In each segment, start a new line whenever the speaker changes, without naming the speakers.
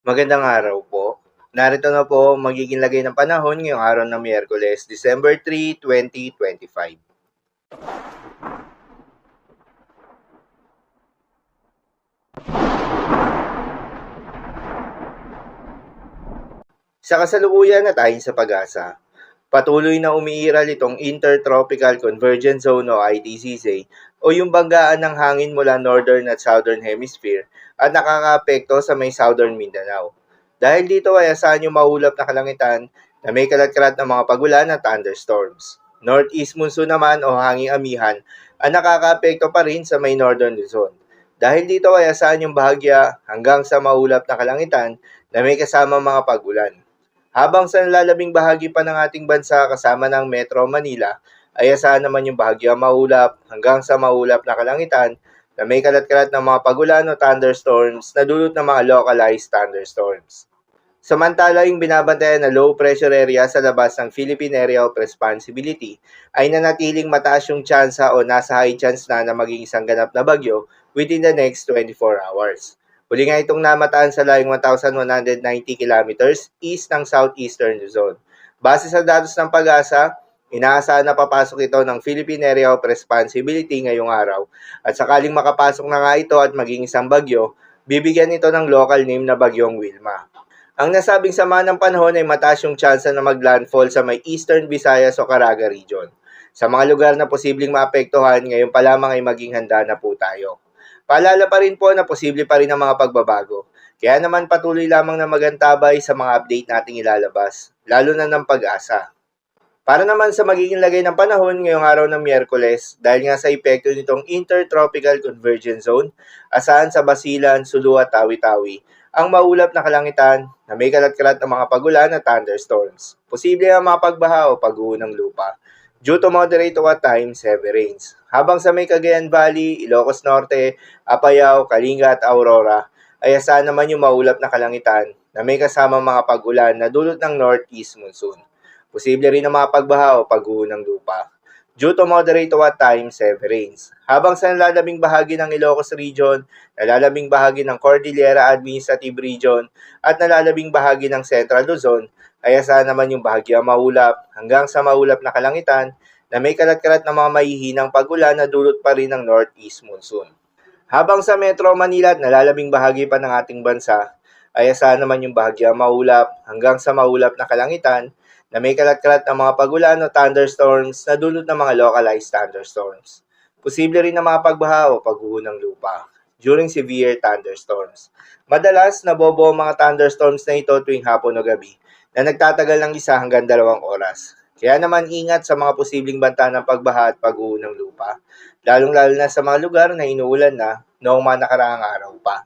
Magandang araw po. Narito na po ang magiging lagay ng panahon ngayong araw ng Miyerkules, December 3, 2025. Sa kasalukuyan at ayon sa pag-asa, patuloy na umiiral itong Intertropical Convergence Zone o ITCZ o yung banggaan ng hangin mula Northern at Southern Hemisphere at nakakaapekto sa may Southern Mindanao. Dahil dito ay asahan yung maulap na kalangitan na may kalat-kalat ng mga pagulan at thunderstorms. Northeast monsoon naman o hanging amihan ang nakakaapekto pa rin sa may Northern Luzon. Dahil dito ay asahan yung bahagya hanggang sa maulap na kalangitan na may kasama mga pagulan. Habang sa nalalabing bahagi pa ng ating bansa kasama ng Metro Manila, ay asahan naman yung bahagyang maulap hanggang sa maulap na kalangitan na may kalat-kalat ng mga pagulan o thunderstorms na dulot ng mga localized thunderstorms. Samantala, yung binabantayan na low pressure area sa labas ng Philippine Area of Responsibility ay nanatiling mataas yung tsansa o nasa high chance na maging isang ganap na bagyo within the next 24 hours. Huli nga itong namataan sa layong 1,190 kilometers east ng southeastern Luzon. Base sa datos ng pag-asa, inaasahan na papasok ito ng Philippine Area of Responsibility ngayong araw at sakaling makapasok na nga ito at maging isang bagyo, bibigyan ito ng local name na Bagyong Wilma. Ang nasabing sama ng panahon ay mataas yung tsansa na maglandfall sa may Eastern Visayas o Caraga region. Sa mga lugar na posibleng maapektuhan, ngayon pa lamang ay maging handa na po tayo. Paalala pa rin po na posible pa rin ang mga pagbabago. Kaya naman patuloy lamang na magantabay sa mga update nating ilalabas, lalo na ng pag-asa. Para naman sa magiging lagay ng panahon ngayong araw ng Miyerkules, dahil nga sa epekto nitong Intertropical Convergence Zone, asahan sa Basilan, Sulu at Tawi-Tawi, ang maulap na kalangitan na may kalat-kalat ng mga pagulan at thunderstorms. Posible ang mga pagbaha o pag-uho ng lupa. Due to moderate o at times heavy rains. Habang sa may Cagayan Valley, Ilocos Norte, Apayao, Kalinga at Aurora, ay asahan naman yung maulap na kalangitan na may kasama mga pag-ulan na dulot ng northeast monsoon. Posible rin ang mga pagbaha o pag-uho ng lupa. Due to moderate o at times heavy rains. Habang sa nalalabing bahagi ng Ilocos Region, nalalabing bahagi ng Cordillera Administrative Region, at nalalabing bahagi ng Central Luzon, ay asahan naman yung bahagyang maulap hanggang sa maulap na kalangitan na may kalat-kalat na mga mahihinang pag-ulan na dulot pa rin ng northeast monsoon. Habang sa Metro Manila at nalalabing bahagi pa ng ating bansa, ay asahan naman yung bahagyang maulap hanggang sa maulap na kalangitan na may kalat-kalat ng mga pagulan o thunderstorms na dulot ng mga localized thunderstorms. Posible rin na mga pagbaha o pagguho ng lupa during severe thunderstorms. Madalas, nabobo ang mga thunderstorms na ito tuwing hapon o gabi na nagtatagal ng 1 hanggang 2 oras. Kaya naman ingat sa mga posibleng banta ng pagbaha at pagguho ng lupa, lalong-lalo na sa mga lugar na inuulan na noong mga nakaraang araw pa.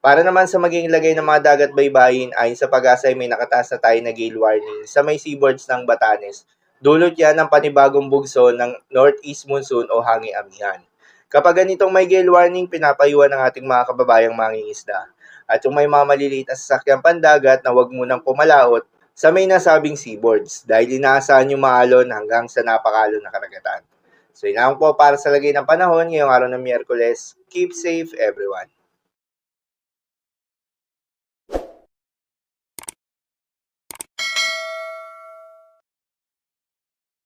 Para naman sa maging lagay ng mga dagat baybayin, ayon sa pag-asa ay may nakataas na tayo na gale warning sa may seaboards ng Batanes. Dulot yan ng panibagong bugso ng northeast monsoon o hanging amihan. Kapag ganitong may gale warning, pinapayuhan ng ating mga kababayang mangingisda. At yung may mga maliliit na sasakyang pandagat na huwag munang pumalaot sa may nasabing seaboards dahil inaasahan yung maalon hanggang sa napakalon na karagatan. So yun lang po para sa lagay ng panahon ngayong araw ng Miyerkules. Keep safe everyone.